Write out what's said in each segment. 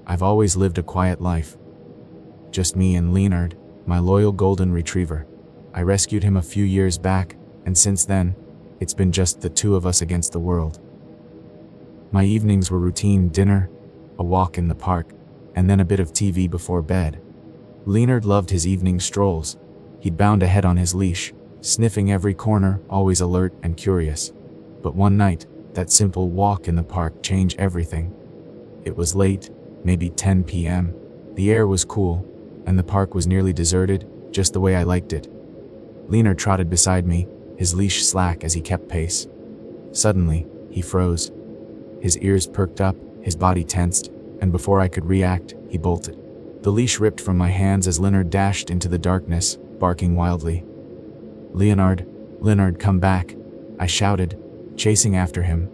I've always lived a quiet life. Just me and Leonard, my loyal golden retriever. I rescued him a few years back, and since then, it's been just the two of us against the world. My evenings were routine: dinner, a walk in the park, and then a bit of TV before bed. Leonard loved his evening strolls. He'd bound ahead on his leash, sniffing every corner, always alert and curious. But one night, that simple walk in the park changed everything. It was late, maybe 10 p.m. The air was cool, and the park was nearly deserted, just the way I liked it. Leonard trotted beside me, his leash slack as he kept pace. Suddenly, he froze. His ears perked up, his body tensed, and before I could react, he bolted. The leash ripped from my hands as Leonard dashed into the darkness, barking wildly. Leonard, come back," I shouted, chasing after him.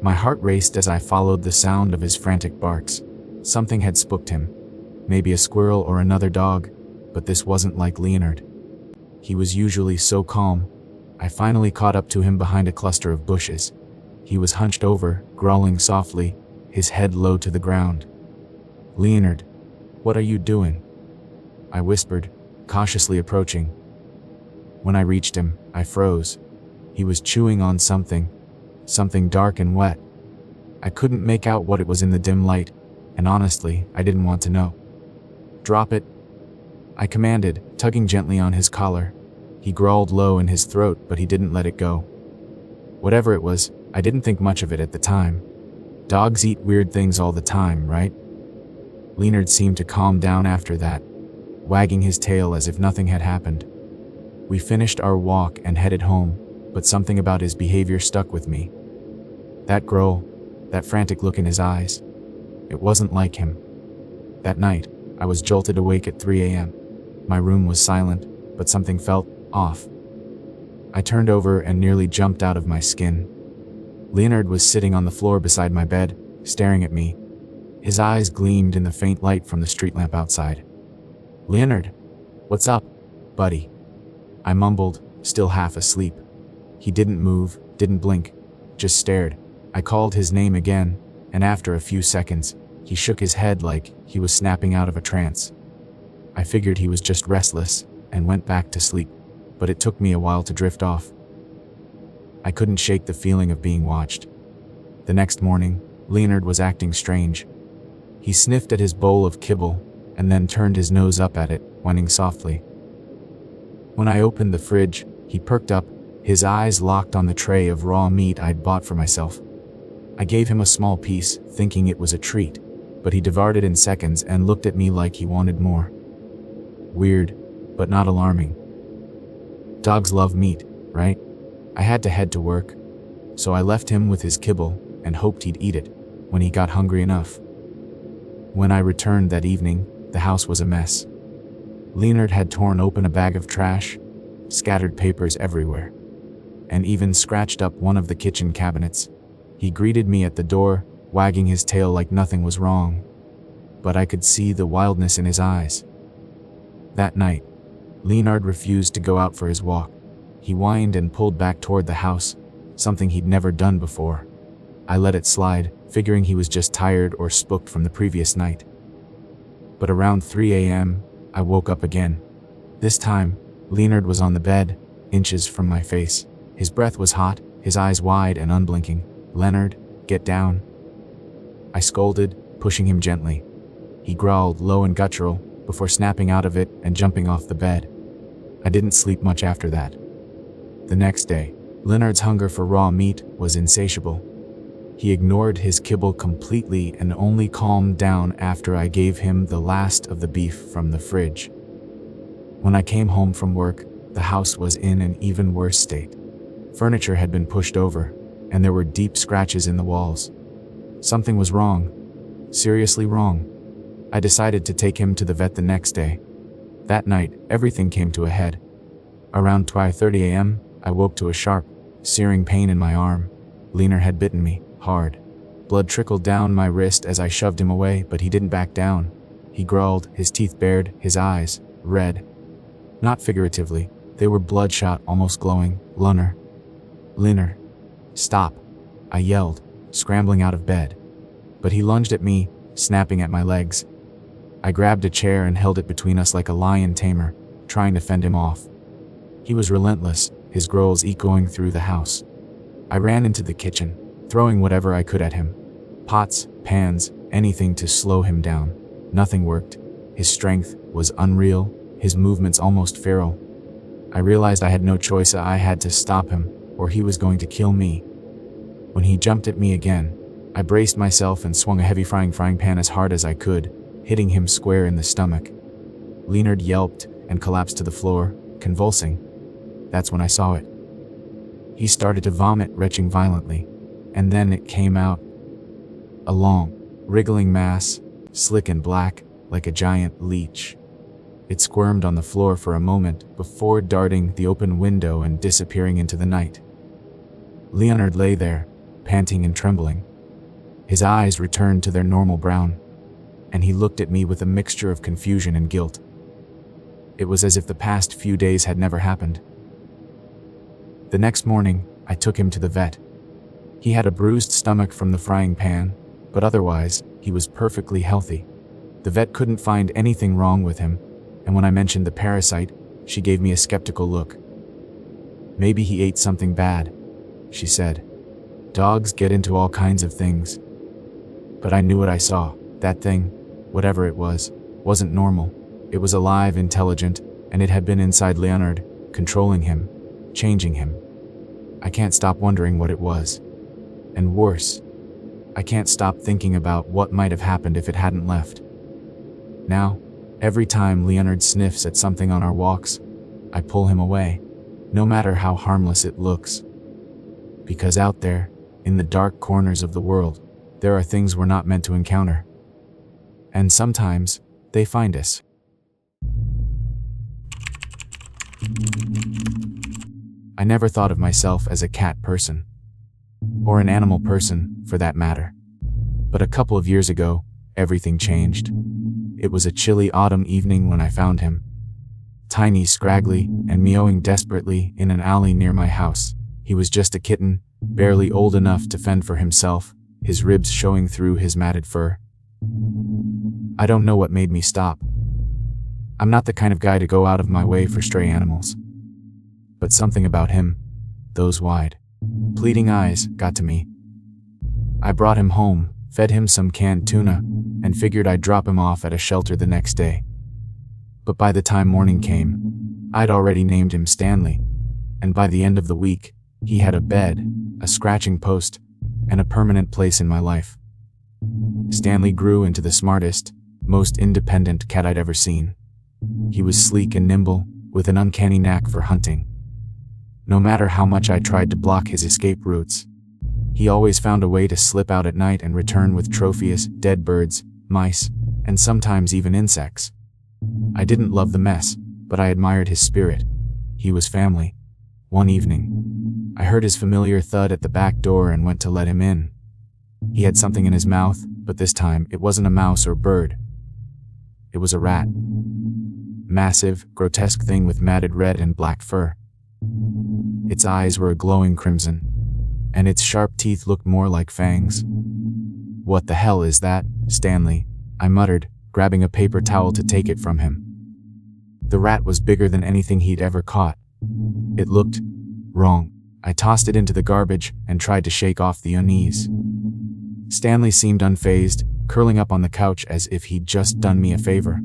My heart raced as I followed the sound of his frantic barks. Something had spooked him. Maybe a squirrel or another dog, but this wasn't like Leonard. He was usually so calm. I finally caught up to him behind a cluster of bushes. He was hunched over, growling softly, his head low to the ground. "Leonard, what are you doing?" I whispered, cautiously approaching. When I reached him, I froze. He was chewing on something dark and wet. I couldn't make out what it was in the dim light, and honestly, I didn't want to know. "Drop it," I commanded, tugging gently on his collar. He growled low in his throat, but he didn't let it go. Whatever it was, I didn't think much of it at the time. Dogs eat weird things all the time, right? Leonard seemed to calm down after that, wagging his tail as if nothing had happened. We finished our walk and headed home, but something about his behavior stuck with me. That growl, that frantic look in his eyes. It wasn't like him. That night, I was jolted awake at 3 a.m. My room was silent, but something felt off. I turned over and nearly jumped out of my skin. Leonard was sitting on the floor beside my bed, staring at me. His eyes gleamed in the faint light from the street lamp outside. "Leonard, what's up, buddy?" I mumbled, still half asleep. He didn't move, didn't blink, just stared. I called his name again, and after a few seconds, he shook his head like he was snapping out of a trance. I figured he was just restless, and went back to sleep, but it took me a while to drift off. I couldn't shake the feeling of being watched. The next morning, Leonard was acting strange. He sniffed at his bowl of kibble, and then turned his nose up at it, whining softly. When I opened the fridge, he perked up, his eyes locked on the tray of raw meat I'd bought for myself. I gave him a small piece, thinking it was a treat, but he devoured it in seconds and looked at me like he wanted more. Weird, but not alarming. Dogs love meat, right? I had to head to work, so I left him with his kibble and hoped he'd eat it when he got hungry enough. When I returned that evening, the house was a mess. Leonard had torn open a bag of trash, scattered papers everywhere, and even scratched up one of the kitchen cabinets. He greeted me at the door, wagging his tail like nothing was wrong, but I could see the wildness in his eyes. That night, Leonard refused to go out for his walk. He whined and pulled back toward the house, something he'd never done before. I let it slide, figuring he was just tired or spooked from the previous night. But around 3 a.m., I woke up again. This time, Leonard was on the bed, inches from my face. His breath was hot, his eyes wide and unblinking. "Leonard, get down," I scolded, pushing him gently. He growled low and guttural, before snapping out of it and jumping off the bed. I didn't sleep much after that. The next day, Leonard's hunger for raw meat was insatiable. He ignored his kibble completely and only calmed down after I gave him the last of the beef from the fridge. When I came home from work, the house was in an even worse state. Furniture had been pushed over, and there were deep scratches in the walls. Something was wrong. Seriously wrong. I decided to take him to the vet the next day. That night, everything came to a head. Around 12:30 a.m., I woke to a sharp, searing pain in my arm. Leonard had bitten me, hard. Blood trickled down my wrist as I shoved him away, but he didn't back down. He growled, his teeth bared, his eyes red. Not figuratively, they were bloodshot, almost glowing. Leonard, stop," I yelled, scrambling out of bed. But he lunged at me, snapping at my legs. I grabbed a chair and held it between us like a lion tamer, trying to fend him off. He was relentless, his growls echoing through the house. I ran into the kitchen, throwing whatever I could at him. Pots, pans, anything to slow him down. Nothing worked. His strength was unreal, his movements almost feral. I realized I had no choice. I had to stop him, or he was going to kill me. When he jumped at me again, I braced myself and swung a heavy frying pan as hard as I could, hitting him square in the stomach. Leonard yelped and collapsed to the floor, convulsing. That's when I saw it. He started to vomit, retching violently, and then it came out. A long, wriggling mass, slick and black, like a giant leech. It squirmed on the floor for a moment before darting the open window and disappearing into the night. Leonard lay there, panting and trembling. His eyes returned to their normal brown, and he looked at me with a mixture of confusion and guilt. It was as if the past few days had never happened. The next morning, I took him to the vet. He had a bruised stomach from the frying pan, but otherwise, he was perfectly healthy. The vet couldn't find anything wrong with him, and when I mentioned the parasite, she gave me a skeptical look. Maybe he ate something bad, she said. Dogs get into all kinds of things. But I knew what I saw. That thing, whatever it was, wasn't normal. It was alive, intelligent, and it had been inside Leonard, controlling him, changing him. I can't stop wondering what it was. And worse, I can't stop thinking about what might have happened if it hadn't left. Now, every time Leonard sniffs at something on our walks, I pull him away, no matter how harmless it looks. Because out there, in the dark corners of the world, there are things we're not meant to encounter. And sometimes, they find us. I never thought of myself as a cat person. Or an animal person, for that matter. But a couple of years ago, everything changed. It was a chilly autumn evening when I found him. Tiny, scraggly, and meowing desperately in an alley near my house. He was just a kitten, barely old enough to fend for himself, his ribs showing through his matted fur. I don't know what made me stop. I'm not the kind of guy to go out of my way for stray animals. But something about him, those wide, pleading eyes, got to me. I brought him home, fed him some canned tuna, and figured I'd drop him off at a shelter the next day. But by the time morning came, I'd already named him Stanley, and by the end of the week, he had a bed, a scratching post, and a permanent place in my life. Stanley grew into the smartest, most independent cat I'd ever seen. He was sleek and nimble, with an uncanny knack for hunting. No matter how much I tried to block his escape routes, he always found a way to slip out at night and return with trophies, dead birds, mice, and sometimes even insects. I didn't love the mess, but I admired his spirit. He was family. One evening, I heard his familiar thud at the back door and went to let him in. He had something in his mouth, but this time it wasn't a mouse or bird. It was a rat. Massive, grotesque thing with matted red and black fur. Its eyes were a glowing crimson, and its sharp teeth looked more like fangs. "What the hell is that, Stanley?" I muttered, grabbing a paper towel to take it from him. The rat was bigger than anything he'd ever caught. It looked wrong. I tossed it into the garbage and tried to shake off the unease. Stanley seemed unfazed, curling up on the couch as if he'd just done me a favor.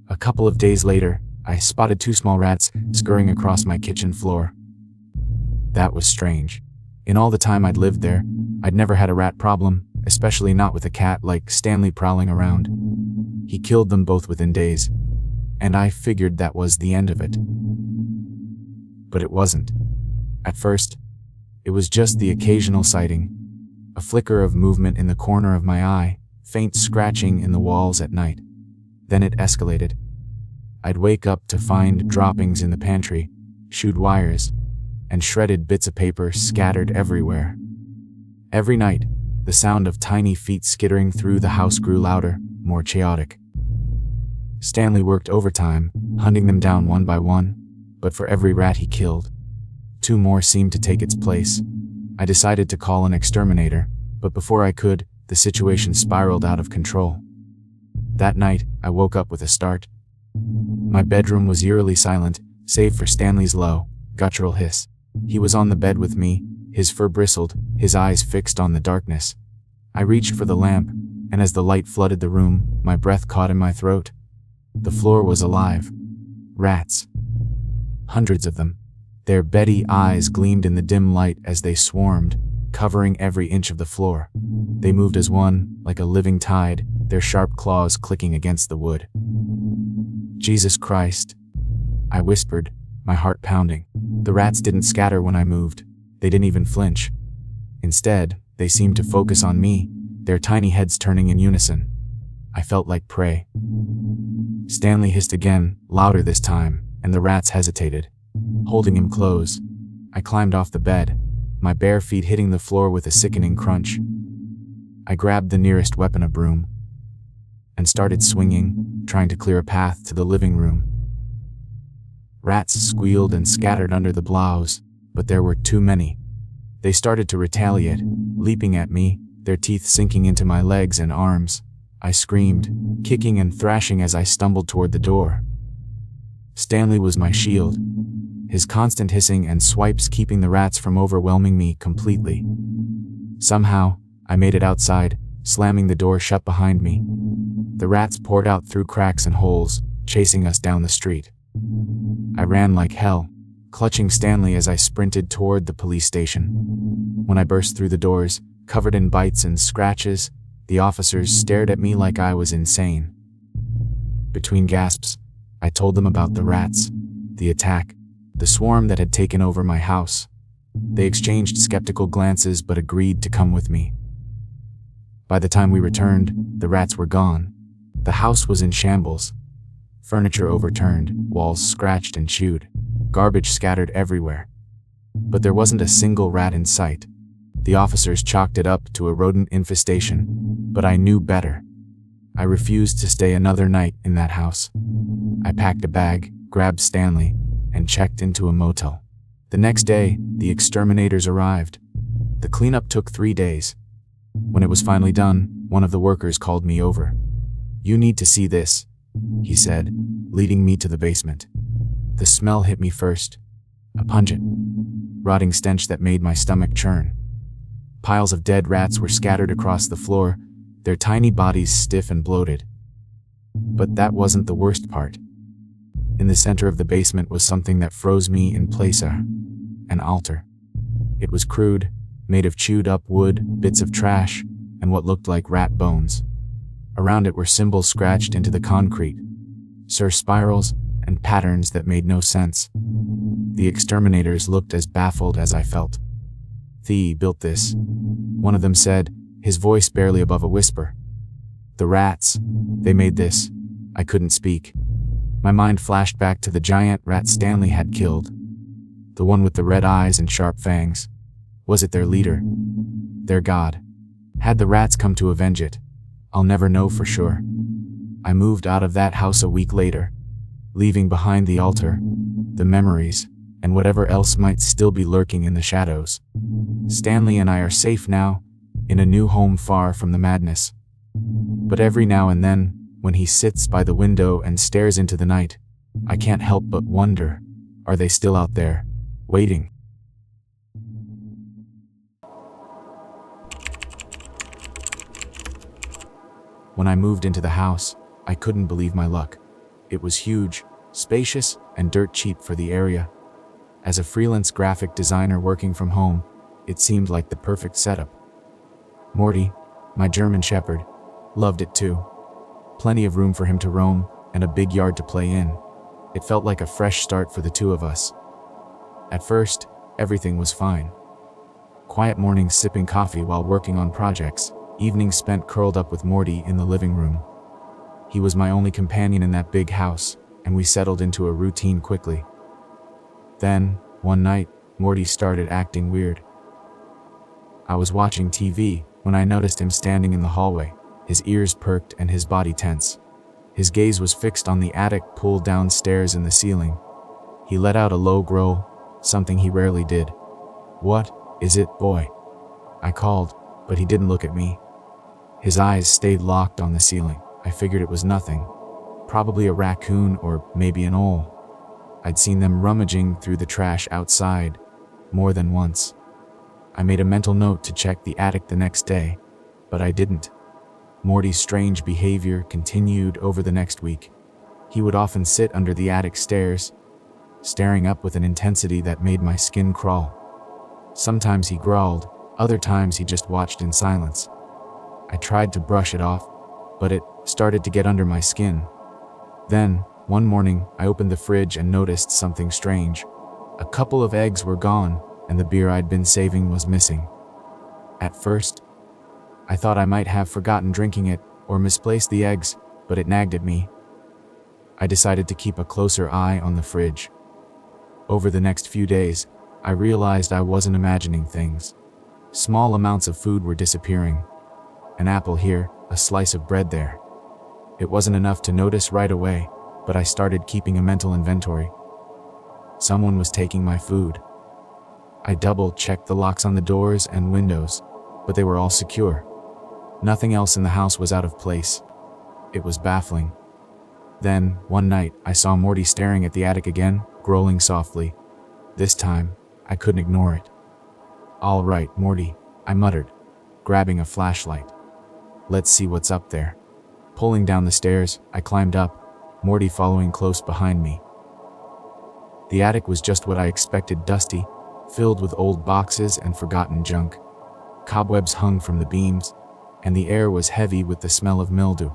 A couple of days later, I spotted 2 small rats scurrying across my kitchen floor. That was strange. In all the time I'd lived there, I'd never had a rat problem, especially not with a cat like Stanley prowling around. He killed them both within days, and I figured that was the end of it. But it wasn't. At first, it was just the occasional sighting, a flicker of movement in the corner of my eye, faint scratching in the walls at night. Then it escalated. I'd wake up to find droppings in the pantry, chewed wires, and shredded bits of paper scattered everywhere. Every night, the sound of tiny feet skittering through the house grew louder, more chaotic. Stanley worked overtime, hunting them down one by one, but for every rat he killed, 2 more seemed to take its place. I decided to call an exterminator, but before I could, the situation spiraled out of control. That night, I woke up with a start. My bedroom was eerily silent, save for Stanley's low, guttural hiss. He was on the bed with me, his fur bristled, his eyes fixed on the darkness. I reached for the lamp, and as the light flooded the room, my breath caught in my throat. The floor was alive. Rats. Hundreds of them. Their beady eyes gleamed in the dim light as they swarmed, covering every inch of the floor. They moved as one, like a living tide, their sharp claws clicking against the wood. Jesus Christ, I whispered, my heart pounding. The rats didn't scatter when I moved. They didn't even flinch. Instead, they seemed to focus on me, their tiny heads turning in unison. I felt like prey. Stanley hissed again, louder this time, and the rats hesitated. Holding him close, I climbed off the bed, my bare feet hitting the floor with a sickening crunch. I grabbed the nearest weapon, a broom, and started swinging, trying to clear a path to the living room. Rats squealed and scattered under the blouse, but there were too many. They started to retaliate, leaping at me, their teeth sinking into my legs and arms. I screamed, kicking and thrashing as I stumbled toward the door. Stanley was my shield, his constant hissing and swipes keeping the rats from overwhelming me completely. Somehow, I made it outside, slamming the door shut behind me. The rats poured out through cracks and holes, chasing us down the street. I ran like hell, clutching Stanley as I sprinted toward the police station. When I burst through the doors, covered in bites and scratches, the officers stared at me like I was insane. Between gasps, I told them about the rats, the attack, the swarm that had taken over my house. They exchanged skeptical glances but agreed to come with me. By the time we returned, the rats were gone. The house was in shambles. Furniture overturned, walls scratched and chewed, garbage scattered everywhere. But there wasn't a single rat in sight. The officers chalked it up to a rodent infestation, but I knew better. I refused to stay another night in that house. I packed a bag, grabbed Stanley, and checked into a motel. The next day, the exterminators arrived. The cleanup took 3 days. When it was finally done, one of the workers called me over. "You need to see this," he said, leading me to the basement. The smell hit me first, a pungent, rotting stench that made my stomach churn. Piles of dead rats were scattered across the floor, their tiny bodies stiff and bloated. But that wasn't the worst part. In the center of the basement was something that froze me in place, an altar. It was crude, made of chewed up wood, bits of trash, and what looked like rat bones. Around it were symbols scratched into the concrete, spirals and patterns that made no sense. The exterminators looked as baffled as I felt. "Thee built this," one of them said, his voice barely above a whisper. "The rats, they made this." I couldn't speak. My mind flashed back to the giant rat Stanley had killed. The one with the red eyes and sharp fangs. Was it their leader? Their god? Had the rats come to avenge it? I'll never know for sure. I moved out of that house a week later, leaving behind the altar, the memories, and whatever else might still be lurking in the shadows. Stanley and I are safe now, in a new home far from the madness. But every now and then, when he sits by the window and stares into the night, I can't help but wonder, are they still out there, waiting? When I moved into the house, I couldn't believe my luck. It was huge, spacious, and dirt cheap for the area. As a freelance graphic designer working from home, it seemed like the perfect setup. Morty, my German shepherd, loved it too. Plenty of room for him to roam, and a big yard to play in. It felt like a fresh start for the two of us. At first, everything was fine. Quiet mornings sipping coffee while working on projects, evenings spent curled up with Morty in the living room. He was my only companion in that big house, and we settled into a routine quickly. Then, one night, Morty started acting weird. I was watching TV when I noticed him standing in the hallway, his ears perked and his body tense. His gaze was fixed on the attic pulled downstairs in the ceiling. He let out a low growl, something he rarely did. "What is it, boy?" I called, but he didn't look at me. His eyes stayed locked on the ceiling. I figured it was nothing. Probably a raccoon or maybe an owl. I'd seen them rummaging through the trash outside more than once. I made a mental note to check the attic the next day, but I didn't. Morty's strange behavior continued over the next week. He would often sit under the attic stairs, staring up with an intensity that made my skin crawl. Sometimes he growled, other times he just watched in silence. I tried to brush it off, but it started to get under my skin. Then, one morning, I opened the fridge and noticed something strange. A couple of eggs were gone, and the beer I'd been saving was missing. At first, I thought I might have forgotten drinking it or misplaced the eggs, but it nagged at me. I decided to keep a closer eye on the fridge. Over the next few days, I realized I wasn't imagining things. Small amounts of food were disappearing. An apple here, a slice of bread there. It wasn't enough to notice right away, but I started keeping a mental inventory. Someone was taking my food. I double-checked the locks on the doors and windows, but they were all secure. Nothing else in the house was out of place. It was baffling. Then, one night, I saw Morty staring at the attic again, growling softly. This time, I couldn't ignore it. "All right, Morty," I muttered, grabbing a flashlight. "Let's see what's up there." Pulling down the stairs, I climbed up, Morty following close behind me. The attic was just what I expected, dusty, filled with old boxes and forgotten junk. Cobwebs hung from the beams, and the air was heavy with the smell of mildew.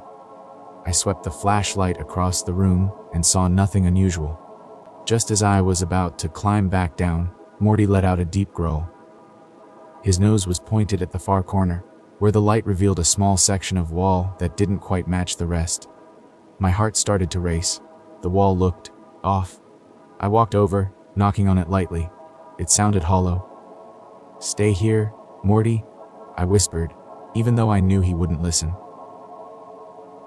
I swept the flashlight across the room and saw nothing unusual. Just as I was about to climb back down, Morty let out a deep growl. His nose was pointed at the far corner, where the light revealed a small section of wall that didn't quite match the rest. My heart started to race. The wall looked off. I walked over, knocking on it lightly. It sounded hollow. "Stay here, Morty," I whispered, even though I knew he wouldn't listen.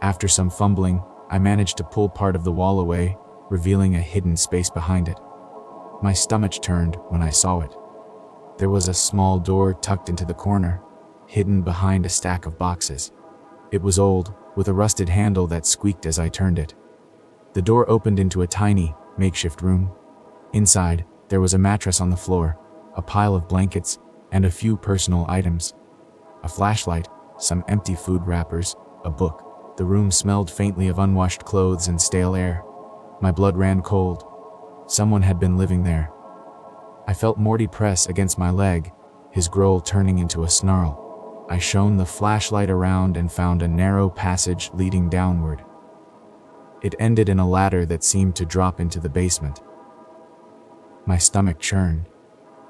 After some fumbling, I managed to pull part of the wall away, revealing a hidden space behind it. My stomach turned when I saw it. There was a small door tucked into the corner, hidden behind a stack of boxes. It was old, with a rusted handle that squeaked as I turned it. The door opened into a tiny, makeshift room. Inside, there was a mattress on the floor, a pile of blankets, and a few personal items. A flashlight, some empty food wrappers, a book. The room smelled faintly of unwashed clothes and stale air. My blood ran cold. Someone had been living there. I felt Morty press against my leg, his growl turning into a snarl. I shone the flashlight around and found a narrow passage leading downward. It ended in a ladder that seemed to drop into the basement. My stomach churned.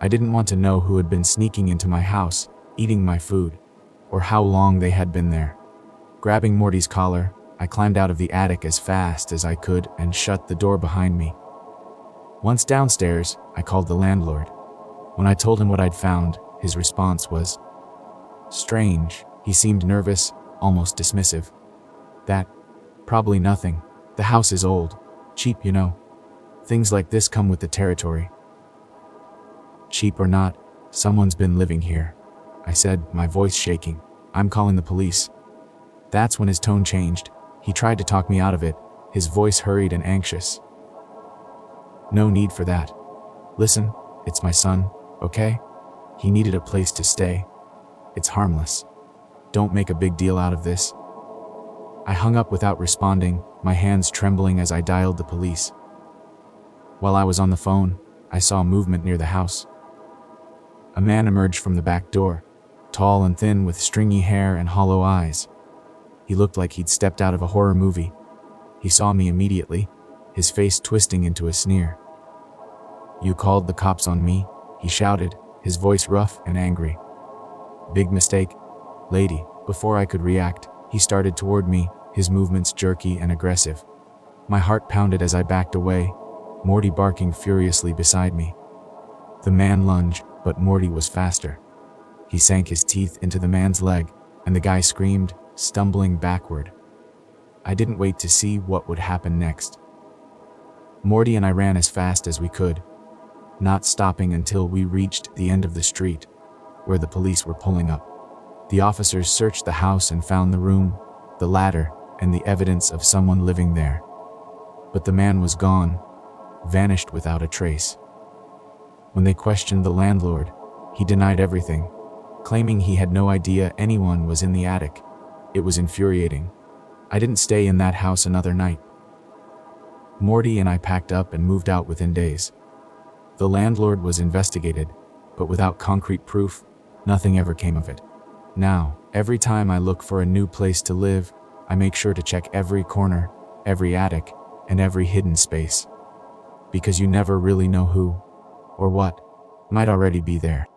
I didn't want to know who had been sneaking into my house, eating my food, or how long they had been there. Grabbing Morty's collar, I climbed out of the attic as fast as I could and shut the door behind me. Once downstairs, I called the landlord. When I told him what I'd found, his response was strange. He seemed nervous, almost dismissive. Probably nothing. The house is old. Cheap, you know. Things like this come with the territory." "Cheap or not, someone's been living here," I said, my voice shaking. "I'm calling the police." That's when his tone changed. He tried to talk me out of it, his voice hurried and anxious. "No need for that. Listen, it's my son, okay? He needed a place to stay. It's harmless. Don't make a big deal out of this." I hung up without responding, my hands trembling as I dialed the police. While I was on the phone, I saw movement near the house. A man emerged from the back door, tall and thin with stringy hair and hollow eyes. He looked like he'd stepped out of a horror movie. He saw me immediately, his face twisting into a sneer. "You called the cops on me?" he shouted, his voice rough and angry. "Big mistake, lady." Before I could react, he started toward me, his movements jerky and aggressive. My heart pounded as I backed away, Morty barking furiously beside me. The man lunged, but Morty was faster. He sank his teeth into the man's leg, and the guy screamed, stumbling backward. I didn't wait to see what would happen next. Morty and I ran as fast as we could, not stopping until we reached the end of the street, where the police were pulling up. The officers searched the house and found the room, the ladder, and the evidence of someone living there. But the man was gone, vanished without a trace. When they questioned the landlord, he denied everything, claiming he had no idea anyone was in the attic. It was infuriating. I didn't stay in that house another night. Morty and I packed up and moved out within days. The landlord was investigated, but without concrete proof, nothing ever came of it. Now, every time I look for a new place to live, I make sure to check every corner, every attic, and every hidden space. Because you never really know who, or what, might already be there.